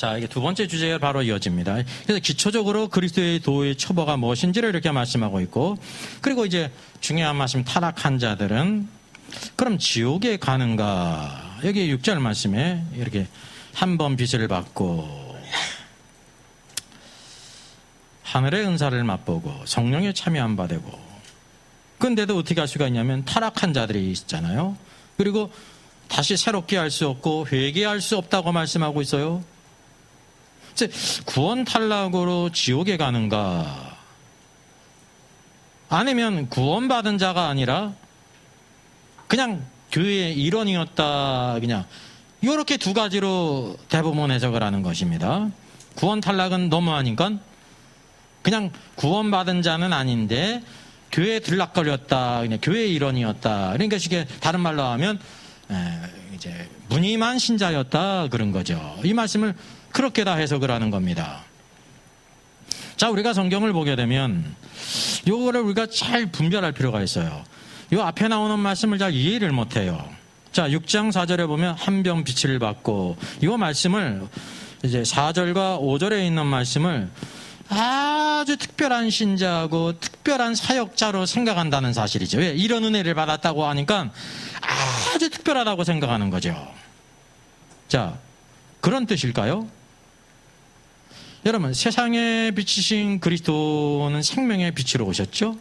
자, 이게 두 번째 주제가 바로 이어집니다. 그래서 기초적으로 그리스도의 도의 처보가 무엇인지를 이렇게 말씀하고 있고, 그리고 이제 중요한 말씀, 타락한 자들은 그럼 지옥에 가는가? 여기 6절 말씀에 이렇게 한 번 빚을 받고 하늘의 은사를 맛보고 성령에 참여 안 받고, 근데도 어떻게 할 수가 있냐면 타락한 자들이 있잖아요. 그리고 다시 새롭게 할 수 없고 회개할 수 없다고 말씀하고 있어요. 구원 탈락으로 지옥에 가는가? 아니면 구원받은 자가 아니라 그냥 교회의 일원이었다, 그냥 이렇게 두 가지로 대부분 해석을 하는 것입니다. 구원 탈락은 너무하니까 그냥 구원받은 자는 아닌데 교회에 들락거렸다, 그냥 교회의 일원이었다. 그러니까 이게 다른 말로 하면 이제 무늬만 신자였다, 그런 거죠. 이 말씀을 그렇게 다 해석을 하는 겁니다. 자, 우리가 성경을 보게 되면 요거를 우리가 잘 분별할 필요가 있어요. 요 앞에 나오는 말씀을 잘 이해를 못해요. 자, 6장 4절에 보면 한 병 빛을 받고, 이 말씀을 이제 4절과 5절에 있는 말씀을 아주 특별한 신자하고 특별한 사역자로 생각한다는 사실이죠. 왜? 이런 은혜를 받았다고 하니까 아주 특별하다고 생각하는 거죠. 자, 그런 뜻일까요? 여러분, 세상에 비치신 그리스도는 생명의 빛으로 오셨죠?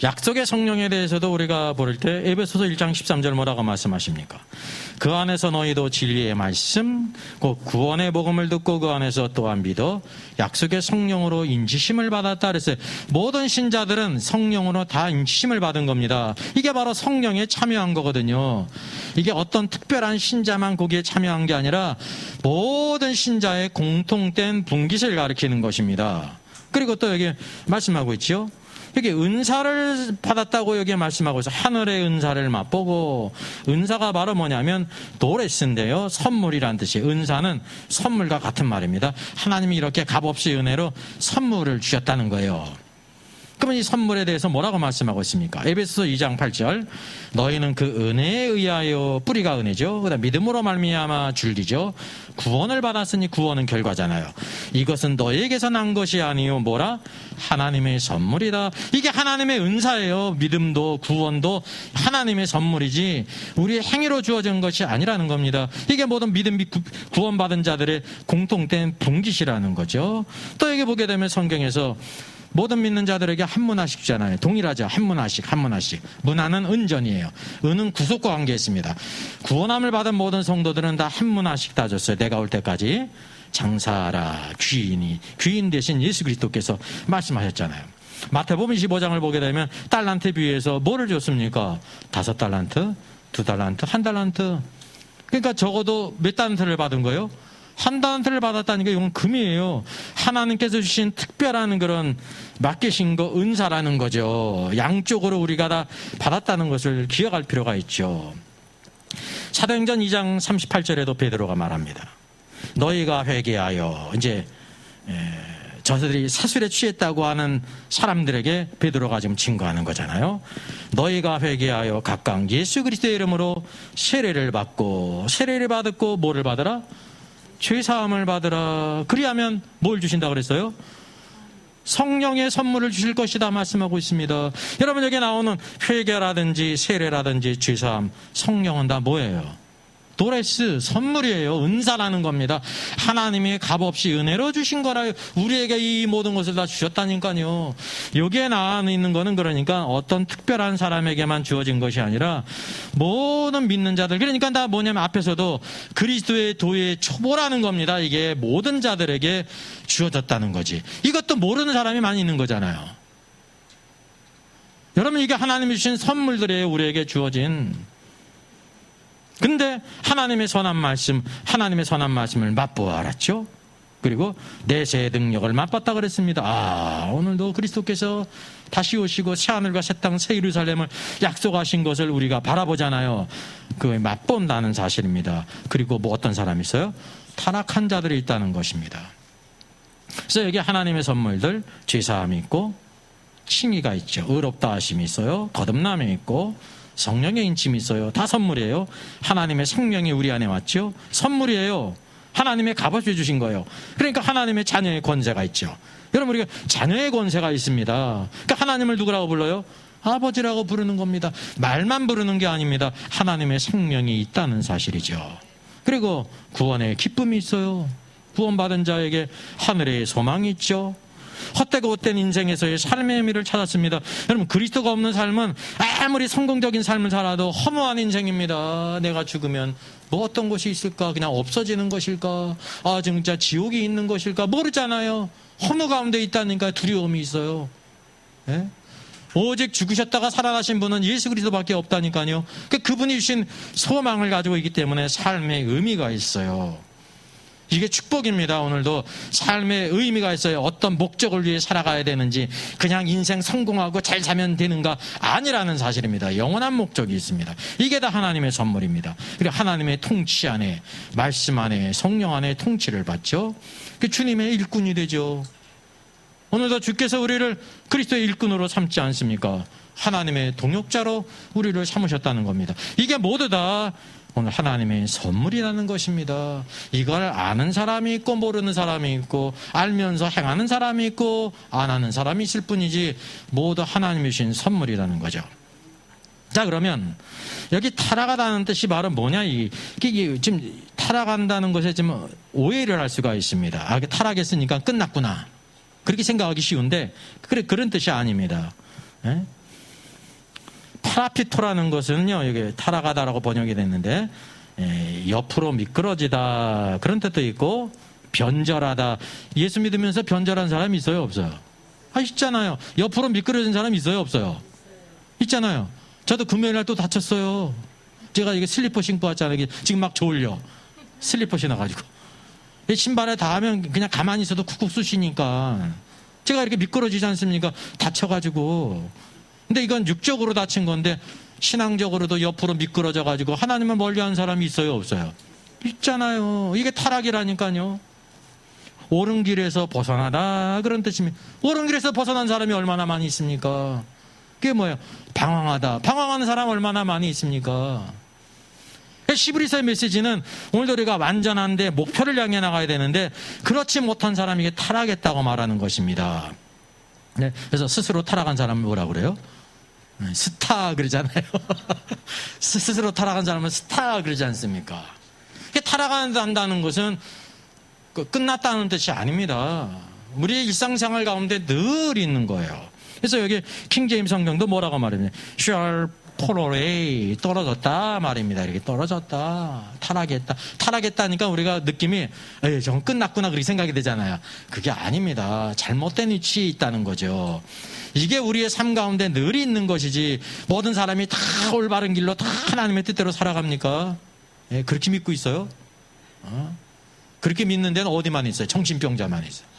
약속의 성령에 대해서도 우리가 볼 때 에베소서 1장 13절 뭐라고 말씀하십니까? 그 안에서 너희도 진리의 말씀, 곧 구원의 복음을 듣고 그 안에서 또한 믿어 약속의 성령으로 인치심을 받았다 그랬어요. 모든 신자들은 성령으로 다 인치심을 받은 겁니다. 이게 바로 성령에 참여한 거거든요. 이게 어떤 특별한 신자만 거기에 참여한 게 아니라 모든 신자의 공통된 분깃을 가리키는 것입니다. 그리고 또 여기 말씀하고 있죠. 여기 은사를 받았다고 여기 말씀하고 있어요. 하늘의 은사를 맛보고, 은사가 바로 뭐냐면 도레스인데요, 선물이란 뜻이에요. 은사는 선물과 같은 말입니다. 하나님이 이렇게 값없이 은혜로 선물을 주셨다는 거예요. 그러면 이 선물에 대해서 뭐라고 말씀하고 있습니까? 에베소서 2장 8절, 너희는 그 은혜에 의하여, 뿌리가 은혜죠. 그다음 믿음으로 말미암아 줄기죠. 구원을 받았으니 구원은 결과잖아요. 이것은 너희에게서 난 것이 아니요 뭐라? 하나님의 선물이다. 이게 하나님의 은사예요. 믿음도 구원도 하나님의 선물이지 우리의 행위로 주어진 것이 아니라는 겁니다. 이게 모든 믿음 구원받은 자들의 공통된 분깃이라는 거죠. 또 여기 보게 되면 성경에서 모든 믿는 자들에게 한 문화씩 주잖아요. 동일하죠. 한 문화씩. 문화는 은전이에요. 은은 구속과 관계있습니다. 구원함을 받은 모든 성도들은 다 한 문화씩 다 줬어요. 내가 올 때까지 장사하라. 귀인 대신 예수 그리스도께서 말씀하셨잖아요. 마태복음 25장을 보게 되면 달란트 비유에서 뭐를 줬습니까? 5달란트, 2달란트, 1달란트. 그러니까 적어도 몇 달란트를 받은 거예요? 1달란트를 받았다니까 이건 금이에요. 하나님께서 주신 특별한 그런 맡기신 거 은사라는 거죠. 양쪽으로 우리가 다 받았다는 것을 기억할 필요가 있죠. 사도행전 2장 38절에도 베드로가 말합니다. 너희가 회개하여, 이제 저들이 사술에 취했다고 하는 사람들에게 베드로가 지금 증거하는 거잖아요. 너희가 회개하여 각각 예수 그리스도의 이름으로 세례를 받고, 세례를 받았고 뭐를 받으라? 죄사함을 받으라. 그리하면 뭘 주신다 그랬어요? 성령의 선물을 주실 것이다 말씀하고 있습니다. 여러분, 여기 나오는 회개라든지 세례라든지 죄사함, 성령은 다 뭐예요? 도레스, 선물이에요. 은사라는 겁니다. 하나님이 값없이 은혜로 주신 거라. 우리에게 이 모든 것을 다 주셨다니까요. 여기에 나와 있는 거는 그러니까 어떤 특별한 사람에게만 주어진 것이 아니라 모든 믿는 자들, 그러니까 다 뭐냐면 앞에서도 그리스도의 도의 초보라는 겁니다. 이게 모든 자들에게 주어졌다는 거지. 이것도 모르는 사람이 많이 있는 거잖아요. 여러분, 이게 하나님이 주신 선물들이에요. 우리에게 주어진. 근데 하나님의 선한 말씀을 맛보아 알았죠? 그리고 내세의 능력을 맛봤다 그랬습니다. 오늘도 그리스도께서 다시 오시고 새하늘과 새 땅 새 예루살렘을 약속하신 것을 우리가 바라보잖아요. 그걸 맛본다는 사실입니다. 그리고 뭐 어떤 사람이 있어요? 타락한 자들이 있다는 것입니다. 그래서 여기 하나님의 선물들, 죄사함이 있고 칭의가 있죠. 의롭다 하심이 있어요. 거듭남이 있고 성령의 인침이 있어요. 다 선물이에요. 하나님의 생명이 우리 안에 왔죠. 선물이에요. 하나님의 값없이 주신 거예요. 그러니까 하나님의 자녀의 권세가 있죠. 여러분, 우리가 자녀의 권세가 있습니다. 그러니까 하나님을 누구라고 불러요? 아버지라고 부르는 겁니다. 말만 부르는 게 아닙니다. 하나님의 생명이 있다는 사실이죠. 그리고 구원의 기쁨이 있어요. 구원받은 자에게 하늘의 소망이 있죠. 헛되고 헛된 인생에서의 삶의 의미를 찾았습니다. 여러분, 그리스도가 없는 삶은 아무리 성공적인 삶을 살아도 허무한 인생입니다. 내가 죽으면 뭐 어떤 것이 있을까? 그냥 없어지는 것일까? 아, 진짜 지옥이 있는 것일까? 모르잖아요. 허무 가운데 있다니까 두려움이 있어요. 예? 오직 죽으셨다가 살아나신 분은 예수 그리스도밖에 없다니까요. 그분이 주신 소망을 가지고 있기 때문에 삶의 의미가 있어요. 이게 축복입니다. 오늘도 삶의 의미가 있어요. 어떤 목적을 위해 살아가야 되는지, 그냥 인생 성공하고 잘 사면 되는가 아니라는 사실입니다. 영원한 목적이 있습니다. 이게 다 하나님의 선물입니다. 그리고 하나님의 통치 안에, 말씀 안에, 성령 안에 통치를 받죠. 주님의 일꾼이 되죠. 오늘도 주께서 우리를 그리스도의 일꾼으로 삼지 않습니까? 하나님의 동역자로 우리를 삼으셨다는 겁니다. 이게 모두 다 오늘 하나님의 선물이라는 것입니다. 이걸 아는 사람이 있고 모르는 사람이 있고, 알면서 행하는 사람이 있고 안 하는 사람이 있을 뿐이지 모두 하나님이 주신 선물이라는 거죠. 자, 그러면 여기 타락하다는 뜻이 바로 뭐냐? 이게 지금 타락한다는 것에 좀 오해를 할 수가 있습니다. 아, 타락했으니까 끝났구나, 그렇게 생각하기 쉬운데 그런 뜻이 아닙니다. 예? 파라피토라는 것은요, 이게 타락하다라고 번역이 됐는데, 옆으로 미끄러지다, 그런 뜻도 있고, 변절하다. 예수 믿으면서 변절한 사람이 있어요, 없어요? 있잖아요. 옆으로 미끄러진 사람이 있어요, 없어요? 있잖아요. 저도 금요일날 또 다쳤어요. 제가 이게 슬리퍼 신고 왔잖아요. 지금 막 졸려. 슬리퍼 신어가지고. 신발에 닿으면 그냥 가만히 있어도 쿡쿡 쑤시니까 제가 이렇게 미끄러지지 않습니까? 다쳐가지고. 근데 이건 육적으로 다친 건데 신앙적으로도 옆으로 미끄러져가지고 하나님을 멀리한 사람이 있어요, 없어요? 있잖아요. 이게 타락이라니까요. 옳은 길에서 벗어나다, 그런 뜻입니다. 옳은 길에서 벗어난 사람이 얼마나 많이 있습니까? 그게 뭐예요? 방황하다. 방황하는 사람 얼마나 많이 있습니까? 시브리서의 메시지는 오늘도 우리가 완전한데 목표를 향해 나가야 되는데, 그렇지 못한 사람에게 타락했다고 말하는 것입니다. 네, 그래서 스스로 타락한 사람은 뭐라고 그래요? 스타 그러잖아요. 스스로 타락한 사람은 스타 그러지 않습니까? 타락한다는 것은 끝났다는 뜻이 아닙니다. 우리의 일상생활 가운데 늘 있는 거예요. 그래서 여기 킹제임스 성경도 뭐라고 말합니까? shall fall away, 떨어졌다 말입니다. 이렇게 떨어졌다, 타락했다. 타락했다니까 우리가 느낌이 저건 끝났구나, 그렇게 생각이 되잖아요. 그게 아닙니다. 잘못된 위치에 있다는 거죠. 이게 우리의 삶 가운데 늘 있는 것이지, 모든 사람이 다 올바른 길로 다 하나님의 뜻대로 살아갑니까? 그렇게 믿고 있어요? 그렇게 믿는 데는 어디만 있어요? 정신병자만 있어요.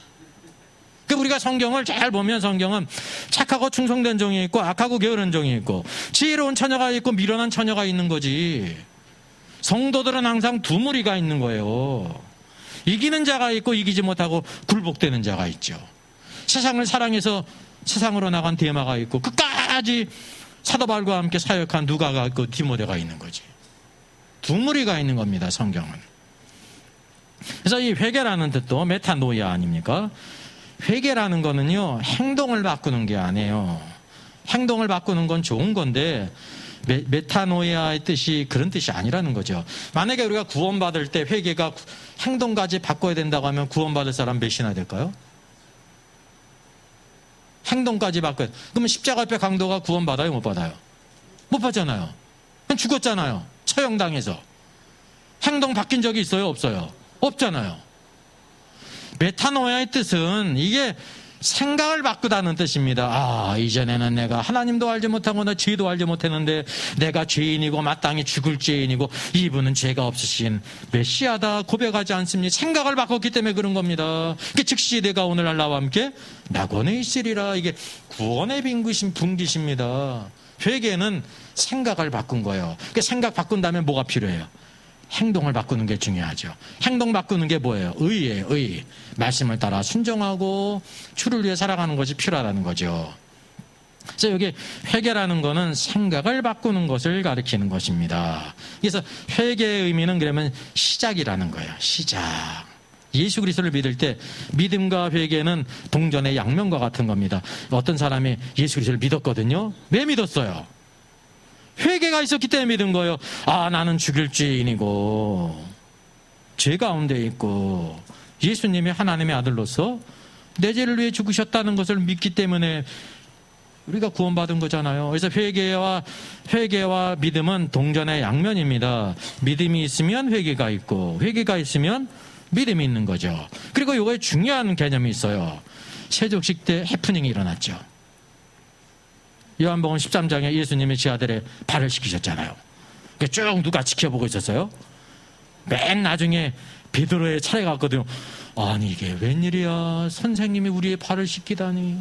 우리가 성경을 잘 보면 성경은 착하고 충성된 종이 있고 악하고 게으른 종이 있고 지혜로운 처녀가 있고 미련한 처녀가 있는 거지. 성도들은 항상 두 무리가 있는 거예요. 이기는 자가 있고 이기지 못하고 굴복되는 자가 있죠. 세상을 사랑해서 세상으로 나간 데마가 있고 끝까지 사도 바울과 함께 사역한 누가가 있고 디모데가 있는 거지. 두 무리가 있는 겁니다, 성경은. 그래서 이 회개라는 뜻도 메타노이아 아닙니까? 회개라는 거는요, 행동을 바꾸는 게 아니에요. 행동을 바꾸는 건 좋은 건데 메타노이아의 뜻이 그런 뜻이 아니라는 거죠. 만약에 우리가 구원받을 때 회개가 행동까지 바꿔야 된다고 하면 구원받을 사람 몇이나 될까요? 행동까지 바꿔야 돼. 그러면 십자가 앞에 강도가 구원받아요, 못 받아요? 못 받잖아요. 그럼 죽었잖아요. 처형당해서. 행동 바뀐 적이 있어요, 없어요? 없잖아요. 메타노이아의 뜻은 이게 생각을 바꾸다는 뜻입니다. 이전에는 내가 하나님도 알지 못하고 나 죄도 알지 못했는데 내가 죄인이고 마땅히 죽을 죄인이고 이분은 죄가 없으신 메시아다 고백하지 않습니까? 생각을 바꿨기 때문에 그런 겁니다. 즉시 내가 오늘날 나와 함께 낙원에 있으리라. 이게 구원의 분기십니다. 회개는 생각을 바꾼 거예요. 생각 바꾼 다음에 뭐가 필요해요? 행동을 바꾸는 게 중요하죠. 행동 바꾸는 게 뭐예요? 의예요, 의. 말씀을 따라 순종하고 주를 위해 살아가는 것이 필요하다는 거죠. 그래서 여기 회개라는 거는 생각을 바꾸는 것을 가리키는 것입니다. 그래서 회개의 의미는 그러면 시작이라는 거예요. 시작. 예수 그리스도를 믿을 때 믿음과 회개는 동전의 양면과 같은 겁니다. 어떤 사람이 예수 그리스도를 믿었거든요. 왜 믿었어요? 회개가 있었기 때문에 믿은 거예요. 아, 나는 죽일 죄인이고 죄 가운데 있고 예수님이 하나님의 아들로서 내 죄를 위해 죽으셨다는 것을 믿기 때문에 우리가 구원받은 거잖아요. 그래서 회개와 믿음은 동전의 양면입니다. 믿음이 있으면 회개가 있고 회개가 있으면 믿음이 있는 거죠. 그리고 이거에 중요한 개념이 있어요. 세족식 때 해프닝이 일어났죠. 요한복음 13장에 예수님이 제 아들의 발을 씻기셨잖아요. 쭉 누가 지켜보고 있었어요. 맨 나중에 베드로의 차례가 왔거든요. 아니 이게 웬일이야. 선생님이 우리의 발을 씻기다니.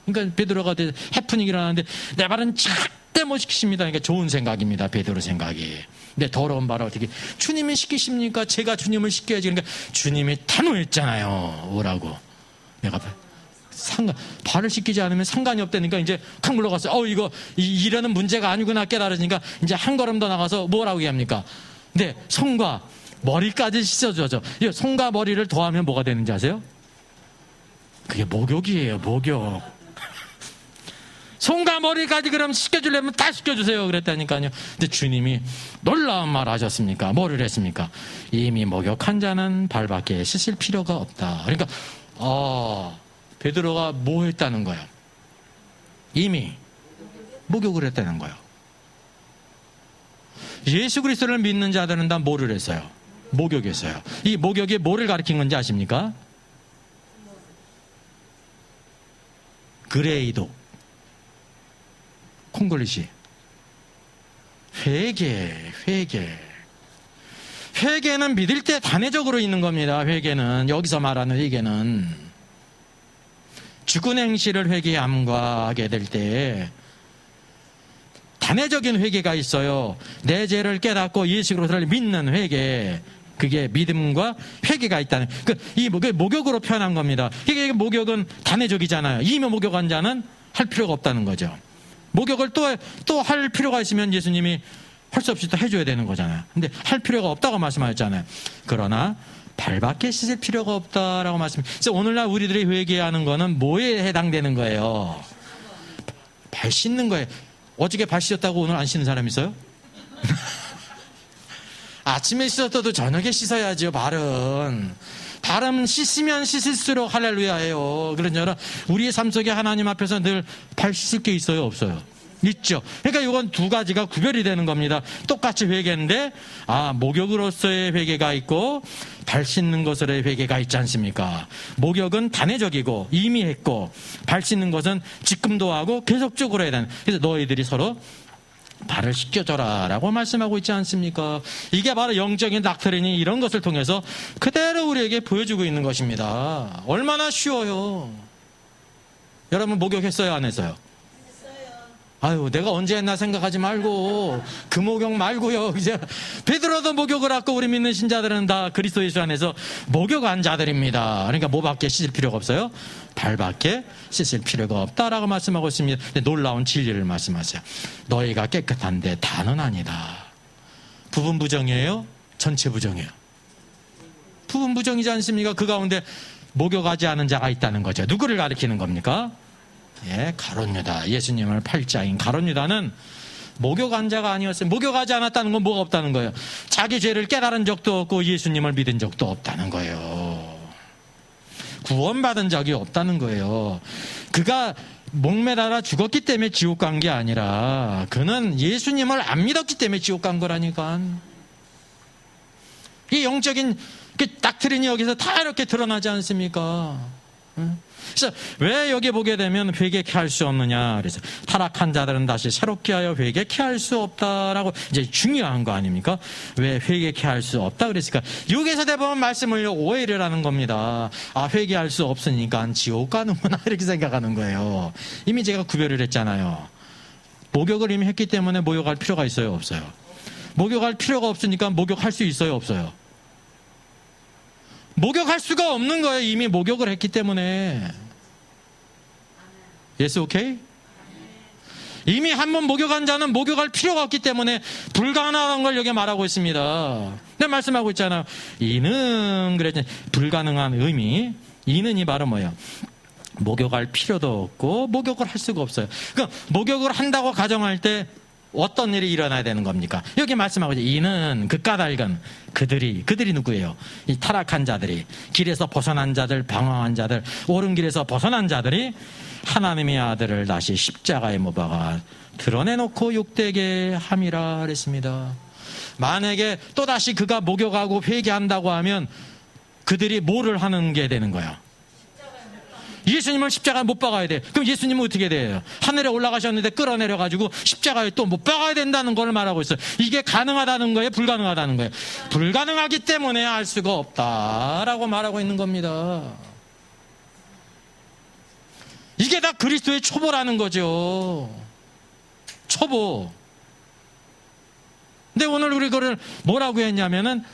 그러니까 베드로가 해프닝이 일어나는데 내 발은 절대 못 씻기십니다. 그러니까 좋은 생각입니다. 베드로 생각이. 내 더러운 발을 어떻게 주님이 씻기십니까? 제가 주님을 씻겨야지. 그러니까 주님이 단호했잖아요. 오라고. 내가 발을 씻기지 않으면 상관이 없다니까 이제 칵 물러갔어요. 이거 이러는 문제가 아니구나 깨달으니까 이제 한 걸음 더 나가서 뭐라고 얘기합니까? 네, 손과 머리까지 씻어줘죠. 손과 머리를 더하면 뭐가 되는지 아세요? 그게 목욕이에요. 목욕. 손과 머리까지 그럼 씻겨주려면 다 씻겨주세요 그랬다니까요. 근데 주님이 놀라운 말 하셨습니까? 뭐를 했습니까? 이미 목욕한 자는 발밖에 씻을 필요가 없다. 그러니까 베드로가 뭐 했다는 거예요? 이미 목욕을 했다는 거예요. 예수 그리스도를 믿는 자들은 다 뭐를 했어요? 목욕했어요. 이 목욕이 뭐를 가리킨 건지 아십니까? 그레이도 콩글리시 회개는 믿을 때 단회적으로 있는 겁니다. 회개는 여기서 말하는 회개는 죽은 행실을 회개함과 하게 될 때 단회적인 회개가 있어요. 내 죄를 깨닫고 예수 그리스도를 믿는 회개, 그게 믿음과 회개가 있다는 이 목욕으로 표현한 겁니다. 이게 목욕은 단회적이잖아요. 이미 목욕한 자는 할 필요가 없다는 거죠. 목욕을 또 할 필요가 있으면 예수님이 할 수 없이 또 해줘야 되는 거잖아요. 근데 할 필요가 없다고 말씀하셨잖아요. 그러나 발밖에 씻을 필요가 없다라고 그래서 오늘날 우리들이 회개하는 거는 뭐에 해당되는 거예요? 발 씻는 거예요. 어저께 발 씻었다고 오늘 안 씻는 사람 있어요? 아침에 씻었어도 저녁에 씻어야죠. 발은 씻으면 씻을수록 할렐루야예요. 그러냐 우리의 삶 속에 하나님 앞에서 늘 발 씻을 게 있어요? 없어요? 있죠. 그러니까 이건 두 가지가 구별이 되는 겁니다. 똑같이 회개인데 목욕으로서의 회개가 있고 발 씻는 것으로의 회개가 있지 않습니까? 목욕은 단회적이고 이미 했고 발 씻는 것은 지금도 하고 계속적으로 해야 되는. 그래서 너희들이 서로 발을 씻겨줘라 라고 말씀하고 있지 않습니까? 이게 바로 영적인 닥터린이 이런 것을 통해서 그대로 우리에게 보여주고 있는 것입니다. 얼마나 쉬워요. 여러분 목욕했어요? 안 했어요? 아유, 내가 언제 했나 생각하지 말고 그 목욕 말고요. 이제 베드로도 목욕을 하고 우리 믿는 신자들은 다 그리스도 예수 안에서 목욕한 자들입니다. 그러니까 뭐밖에 씻을 필요가 없어요? 발밖에 씻을 필요가 없다라고 말씀하고 있습니다. 근데 놀라운 진리를 말씀하세요. 너희가 깨끗한데 다는 아니다. 부분 부정이에요? 전체 부정이에요? 부분 부정이지 않습니까? 그 가운데 목욕하지 않은 자가 있다는 거죠. 누구를 가리키는 겁니까? 가룟 유다. 예수님을 팔자인 가룟 유다는 목욕한 자가 아니었어요. 목욕하지 않았다는 건 뭐가 없다는 거예요? 자기 죄를 깨달은 적도 없고 예수님을 믿은 적도 없다는 거예요. 구원받은 적이 없다는 거예요. 그가 목매달아 죽었기 때문에 지옥 간 게 아니라 그는 예수님을 안 믿었기 때문에 지옥 간 거라니까. 이 영적인 닥트린이 여기서 다 이렇게 드러나지 않습니까? 그래서 왜 여기 보게 되면 회개케 할 수 없느냐? 그래서 타락한 자들은 다시 새롭게 하여 회개케 할 수 없다라고 이제 중요한 거 아닙니까? 왜 회개케 할 수 없다 그랬을까? 여기서 대부분 말씀을 오해를 하는 겁니다. 회개할 수 없으니까 지옥 가는구나 이렇게 생각하는 거예요. 이미 제가 구별을 했잖아요. 목욕을 이미 했기 때문에 목욕할 필요가 있어요? 없어요? 목욕할 필요가 없으니까 목욕할 수 있어요? 없어요? 목욕할 수가 없는 거예요. 이미 목욕을 했기 때문에. Yes, okay? 이미 한번 목욕한 자는 목욕할 필요가 없기 때문에 불가능한 걸 여기 말하고 있습니다. 내가 말씀하고 있잖아요. 이는 그랬더니 불가능한 의미. 이는 이 말은 뭐예요? 목욕할 필요도 없고 목욕을 할 수가 없어요. 그러니까 목욕을 한다고 가정할 때 어떤 일이 일어나야 되는 겁니까? 여기 말씀하고 있죠. 이는 그 까닭은 그들이 누구예요? 이 타락한 자들이, 길에서 벗어난 자들, 방황한 자들, 옳은 길에서 벗어난 자들이 하나님의 아들을 다시 십자가에 못 박아 드러내놓고 욕되게 함이라 그랬습니다. 만약에 또다시 그가 목욕하고 회개한다고 하면 그들이 뭐를 하는 게 되는 거야? 예수님을 십자가에 못 박아야 돼. 그럼 예수님은 어떻게 돼요? 하늘에 올라가셨는데 끌어내려가지고 십자가에 또 못 박아야 된다는 걸 말하고 있어요. 이게 가능하다는 거예요? 불가능하다는 거예요? 불가능하기 때문에 알 수가 없다라고 말하고 있는 겁니다. 이게 다 그리스도의 초보라는 거죠. 초보. 근데 오늘 우리 그걸 뭐라고 했냐면은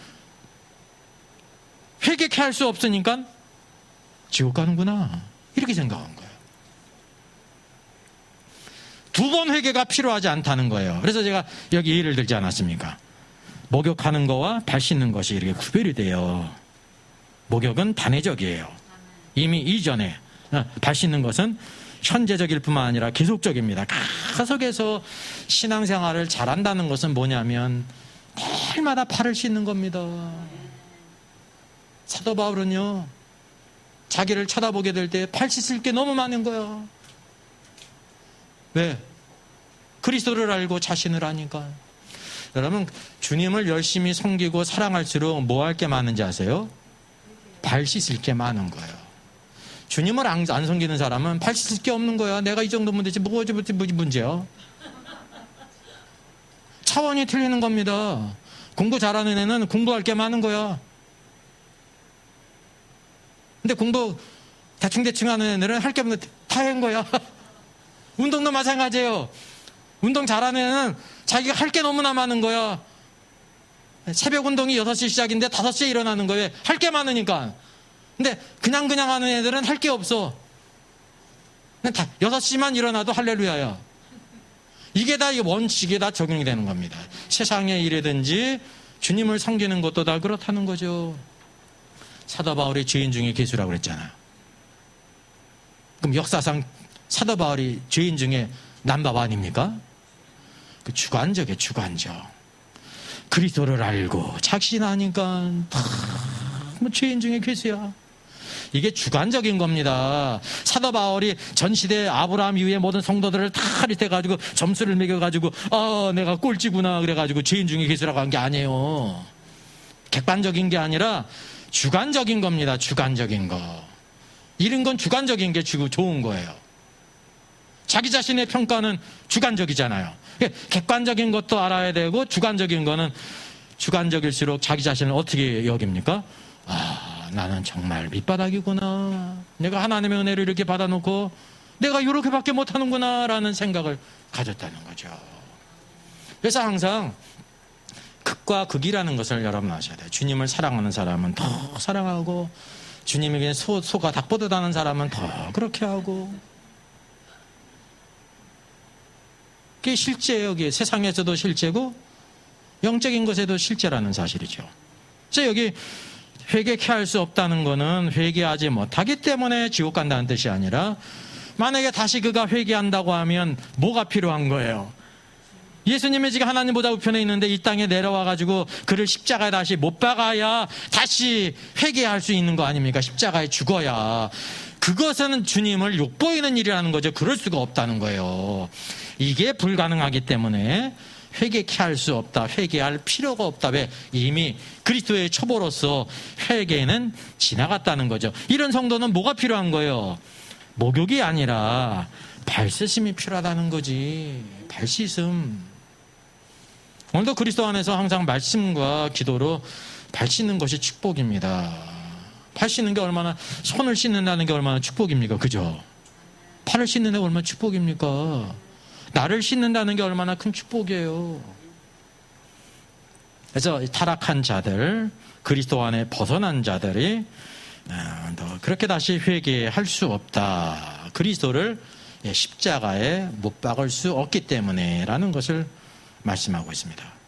회개케 할 수 없으니까 지옥 가는구나. 이렇게 생각한 거예요. 두 번 회개가 필요하지 않다는 거예요. 그래서 제가 여기 예를 들지 않았습니까? 목욕하는 거와 발 씻는 것이 이렇게 구별이 돼요. 목욕은 단회적이에요. 이미 이전에. 발 씻는 것은 현재적일 뿐만 아니라 계속적입니다. 계속해서 신앙생활을 잘한다는 것은 뭐냐면 날마다 발을 씻는 겁니다. 사도 바울은요, 자기를 쳐다보게 될 때 발 씻을 게 너무 많은 거야. 왜? 그리스도를 알고 자신을 아니까. 여러분, 주님을 열심히 섬기고 사랑할수록 뭐 할 게 많은지 아세요? 발 씻을 게 많은 거예요. 주님을 안 섬기는 사람은 발 씻을 게 없는 거야. 내가 이 정도면 되지 뭐가 문제야? 차원이 틀리는 겁니다. 공부 잘하는 애는 공부할 게 많은 거야. 근데 공부 대충 하는 애들은 할 게 없는 다 한 거야. 운동도 마찬가지예요. 운동 잘하는 애는 자기가 할 게 너무나 많은 거야. 새벽 운동이 6시 시작인데 5시에 일어나는 거예요. 할 게 많으니까. 근데 그냥 하는 애들은 할 게 없어. 6시만 일어나도 할렐루야야. 이게 다 이 원칙에 다 적용이 되는 겁니다. 세상의 일이든지 주님을 섬기는 것도 다 그렇다는 거죠. 사도 바울이 죄인 중에 괴수라고 그랬잖아요. 그럼 역사상 사도 바울이 죄인 중에 넘버 원입니까? 그 주관적이에요, 주관적. 그리스도를 알고 착신하니까 뭐 죄인 중에 괴수야. 이게 주관적인 겁니다. 사도 바울이 전 시대 아브라함 이후에 모든 성도들을 다 리태가지고 점수를 매겨가지고 내가 꼴찌구나 그래가지고 죄인 중에 괴수라고 한 게 아니에요. 객관적인 게 아니라 주관적인 겁니다. 주관적인 거. 이런 건 주관적인 게 좋은 거예요. 자기 자신의 평가는 주관적이잖아요. 객관적인 것도 알아야 되고 주관적인 거는 주관적일수록 자기 자신을 어떻게 여깁니까? 나는 정말 밑바닥이구나. 내가 하나님의 은혜를 이렇게 받아놓고 내가 이렇게밖에 못하는구나 라는 생각을 가졌다는 거죠. 그래서 항상 극과 극이라는 것을 여러분 아셔야 돼요. 주님을 사랑하는 사람은 더 사랑하고 주님에게 소가 닭보듯 하는 사람은 더 그렇게 하고. 그게 실제예요. 여기 세상에서도 실제고 영적인 것에도 실제라는 사실이죠. 그래서 여기 회개케 할 수 없다는 것은 회개하지 못하기 때문에 지옥 간다는 뜻이 아니라 만약에 다시 그가 회개한다고 하면 뭐가 필요한 거예요? 예수님이 지금 하나님보다 우편에 있는데 이 땅에 내려와가지고 그를 십자가에 다시 못 박아야 다시 회개할 수 있는 거 아닙니까? 십자가에 죽어야. 그것은 주님을 욕보이는 일이라는 거죠. 그럴 수가 없다는 거예요. 이게 불가능하기 때문에 회개케 할 수 없다. 회개할 필요가 없다. 왜? 이미 그리스도의 초보로서 회개는 지나갔다는 거죠. 이런 성도는 뭐가 필요한 거예요? 목욕이 아니라 발씻음이 필요하다는 거지. 발씻음. 오늘도 그리스도 안에서 항상 말씀과 기도로 발 씻는 것이 축복입니다. 발 씻는 게 얼마나, 손을 씻는다는 게 얼마나 축복입니까? 그죠? 팔을 씻는 게 얼마나 축복입니까? 나를 씻는다는 게 얼마나 큰 축복이에요. 그래서 타락한 자들, 그리스도 안에 벗어난 자들이 그렇게 다시 회개할 수 없다. 그리스도를 십자가에 못 박을 수 없기 때문에라는 것을 말씀하고 있습니다.